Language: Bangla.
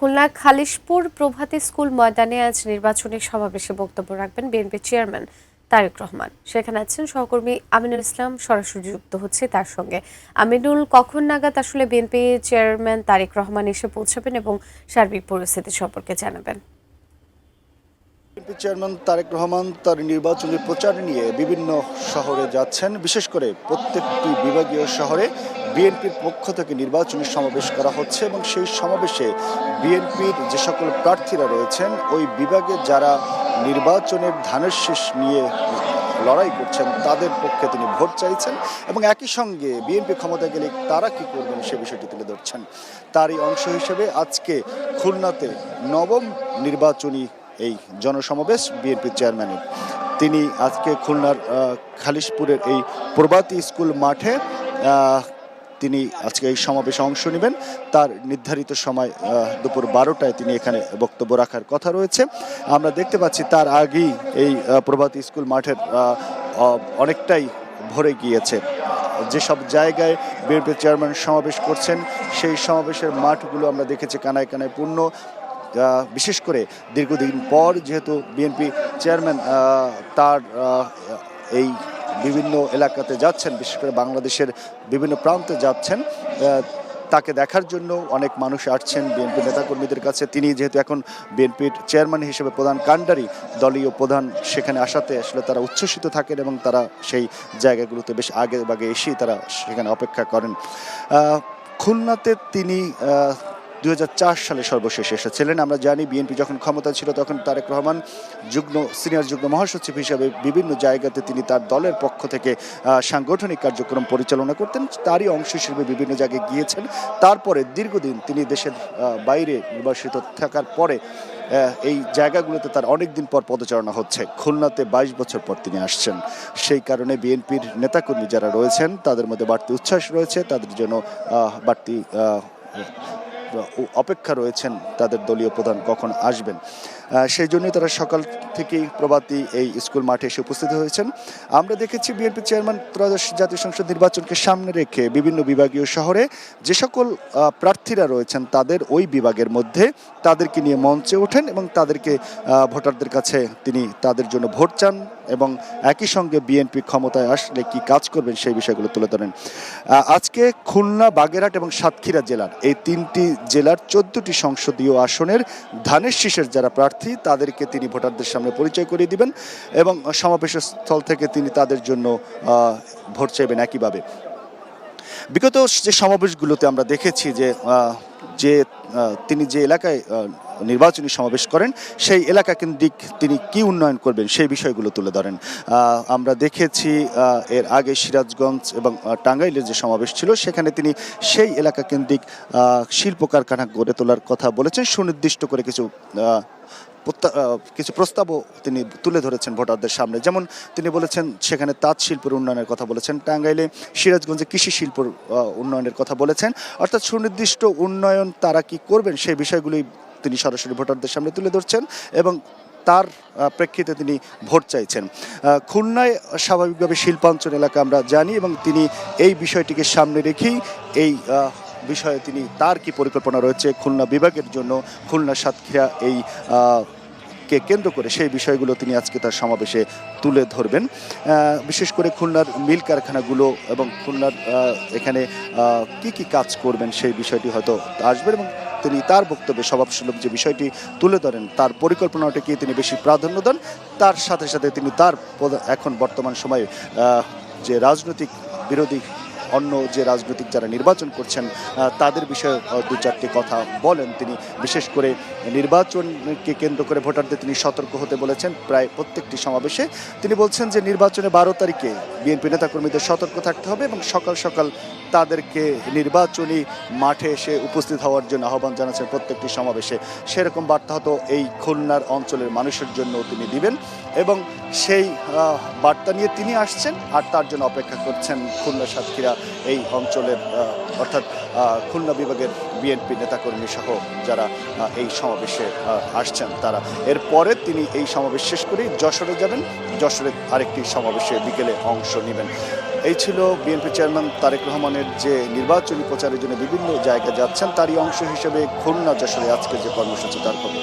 খুলনা খালিশপুর প্রভাতী স্কুল ময়দানে আজ নির্বাচনী সমাবেশে বক্তব্য রাখবেন বিএনপি চেয়ারম্যান তারেক রহমান। সেখানে আছেন সহকর্মী আমিনুল ইসলাম, সরাসরি যুক্ত হচ্ছে তার সঙ্গে। আমিনুল, কখন নাগাদ আসলে বিএনপি চেয়ারম্যান তারেক রহমান এসে পৌঁছাবেন এবং সার্বিক পরিস্থিতি সম্পর্কে জানাবেন? বিএনপি চেয়ারম্যান তারেক রহমান তার নির্বাচনী প্রচার নিয়ে বিভিন্ন শহরে যাচ্ছেন। বিশেষ করে প্রত্যেকটি বিভাগীয় শহরে বিএনপির পক্ষ থেকে নির্বাচনী সমাবেশ করা হচ্ছে এবং সেই সমাবেশে বিএনপির যে সকল প্রার্থীরা রয়েছেন ওই বিভাগে যারা নির্বাচনের ধানের শীষ নিয়ে লড়াই করছেন তাদের পক্ষে তিনি ভোট চাইছেন এবং একই সঙ্গে বিএনপি ক্ষমতায় গেলে তারা কি করবেন সে বিষয়টি তুলে ধরছেন। তারই অংশ হিসেবে আজকে খুলনাতে নবম নির্বাচনী এই জনসমাবেশ বিএনপি চেয়ারম্যানের। তিনি আজকে খুলনার খালিশপুরের এই প্রভাতী স্কুল মাঠে তিনি আজকে এই সমাবেশে অংশ নেবেন। তার নির্ধারিত সময় দুপুর 12টায় তিনি এখানে বক্তব্য রাখার কথা রয়েছে। আমরা দেখতে পাচ্ছি তার আগেই এই প্রভাতী স্কুল মাঠের অনেকটাই ভরে গিয়েছে। যেসব জায়গায় বিএনপি চেয়ারম্যান সমাবেশ করছেন সেই সমাবেশের মাঠগুলো আমরা দেখেছি কানায় কানায় পূর্ণ। বিশেষ করে দীর্ঘদিন পর যেহেতু বিএনপি চেয়ারম্যান তার এই বিভিন্ন এলাকাতে যাচ্ছেন, বিশেষ করে বাংলাদেশের বিভিন্ন প্রান্তে যাচ্ছেন, তাকে দেখার জন্য অনেক মানুষ আসছেন বিএনপি নেতাকর্মীদের কাছে। তিনি যেহেতু এখন বিএনপির চেয়ারম্যান হিসেবে প্রধান কাণ্ডারি, দলীয় প্রধান সেখানে আসাতে আসলে তারা উচ্ছ্বসিত থাকেন এবং তারা সেই জায়গাগুলোতে বেশ আগে বাগে এসেই তারা সেখানে অপেক্ষা করেন। খুলনাতে তিনি 2004 সালে সর্বশেষ এসেছিলেন। আমরা জানি বিএনপি যখন ক্ষমতা ছিল তখন তারেক রহমান সিনিয়র যুগ্ম মহাসচিব হিসাবে বিভিন্ন জায়গাতে তিনি তার দলের পক্ষ থেকে সাংগঠনিক কার্যক্রম পরিচালনা করতেন। তারই অংশ হিসেবে বিভিন্ন জায়গায় গিয়েছেন। তারপরে দীর্ঘদিন তিনি দেশের বাইরে নির্বাসিত থাকার পরে এই জায়গাগুলোতে তার অনেক দিন পর পদচারণা হচ্ছে। খুলনাতে 22 বছর পর তিনি আসছেন। সেই কারণে বিএনপির নেতাকর্মী যারা রয়েছেন তাদের মধ্যে বাড়তি উচ্ছ্বাস রয়েছে, তাদের জন্য বাড়তি অপেক্ষা রয়েছেন তাদের দলীয় প্রধান কখন আসবেন। সেই জন্যই তারা সকাল থেকেই প্রভাতী এই স্কুল মাঠে এসে উপস্থিত হয়েছেন। আমরা দেখেছি বিএনপি চেয়ারম্যান ত্রয়োদশ জাতীয় সংসদ নির্বাচনকে সামনে রেখে বিভিন্ন বিভাগীয় শহরে যে সকল প্রার্থীরা রয়েছেন তাদের ওই বিভাগের মধ্যে তাদেরকে নিয়ে মঞ্চে ওঠেন এবং তাদেরকে ভোটারদের কাছে তিনি তাদের জন্য ভোট চান এবং একই সঙ্গে বিএনপি ক্ষমতায় আসলে কি কাজ করবেন সেই বিষয়গুলো তুলে ধরেন। আজকে খুলনা, বাগেরহাট এবং সাতক্ষীরা জেলার এই 3টি জেলার 14টি সংসদীয় আসনের ধানের শীষের যারা প্রার্থী তাদেরকে তিনি ভোটারদের সামনে পরিচয় করিয়ে দিবেন এবং সমাবেশের স্থল থেকে তিনি তাদের জন্য ভোট চাইবেন। একইভাবে বিগত যে সমাবেশগুলোতে আমরা দেখেছি যে তিনি যে এলাকায় নির্বাচনী সমাবেশ করেন সেই এলাকা কেন্দ্রিক তিনি কি উন্নয়ন করবেন সেই বিষয়গুলো তুলে ধরেন। আমরা দেখেছি এর আগে সিরাজগঞ্জ এবং টাঙ্গাইলের যে সমাবেশ ছিল সেখানে তিনি সেই এলাকা কেন্দ্রিক শিল্প কারখানা গড়ে তোলার কথা বলেছেন। সুনির্দিষ্ট করে কিছু প্রস্তাবও তিনি তুলে ধরেছেন ভোটারদের সামনে। যেমন তিনি বলেছেন সেখানে তাঁত শিল্পের উন্নয়নের কথা বলেছেন, টাঙ্গাইলে সিরাজগঞ্জে কৃষি শিল্পের উন্নয়নের কথা বলেছেন। অর্থাৎ সুনির্দিষ্ট উন্নয়ন তারা কি করবেন সেই বিষয়গুলি তিনি সরাসরি ভোটারদের সামনে তুলে ধরছেন এবং তার প্রেক্ষিতে তিনি ভোট চাইছেন। খুলনায় স্বাভাবিকভাবে শিল্পাঞ্চল এলাকা আমরা জানি এবং তিনি এই বিষয়টিকে সামনে রেখেই এই বিষয়ে তিনি তার কি পরিকল্পনা রয়েছে খুলনা বিভাগের জন্য, খুলনা সাতক্ষীরা এই কে কেন্দ্র করে সেই বিষয়গুলো তিনি আজকে তার সমাবেশে তুলে ধরবেন। বিশেষ করে খুলনার মিল কারখানাগুলো এবং খুলনার এখানে কি কাজ করবেন সেই বিষয়টি হয়তো আসবেন এবং তিনি তার বক্তব্যে স্বভাবসুলভ যে বিষয়টি তুলে ধরেন তার পরিকল্পনাটাকে তিনি বেশি প্রাধান্য দেন। তার সাথে সাথে তিনি তার এখন বর্তমান সময়ে যে রাজনৈতিক বিরোধী অন্য যে রাজনৈতিক যারা নির্বাচন করছেন তাদের বিষয়ে 2-4টি কথা বলেন তিনি। বিশেষ করে নির্বাচনকে কেন্দ্র করে ভোটারদের তিনি সতর্ক হতে বলেছেন। প্রায় প্রত্যেকটি সমাবেশে তিনি বলছেন যে নির্বাচনে 12 তারিখে বিএনপি নেতাকর্মীদের সতর্ক থাকতে হবে এবং সকাল সকাল তাদেরকে নির্বাচনী মাঠে এসে উপস্থিত হওয়ার জন্য আহ্বান জানাচ্ছেন প্রত্যেকটি সমাবেশে। সেরকম বার্তা হয়তো এই খুলনার অঞ্চলের মানুষের জন্য তিনি দিবেন এবং সেই বার্তা নিয়ে তিনি আসছেন আর তার জন্য অপেক্ষা করছেন খুলনা সাতক্ষীরা এই অঞ্চলের অর্থাৎ খুলনা বিভাগের বিএনপি নেতাকর্মী সহ যারা এই সমাবেশে আসছেন তারা। এরপরে তিনি এই সমাবেশ শেষ করে যশোরে যাবেন, যশোরে আরেকটি সমাবেশে বিকেলে অংশ নেবেন। এই ছিল বিএনপি চেয়ারম্যান তারেক রহমানের যে নির্বাচনী প্রচারের জন্য বিভিন্ন জায়গায় যাচ্ছেন, তারই অংশ হিসেবে খুলনা যশোরে আজকের যে কর্মসূচি তার খবর।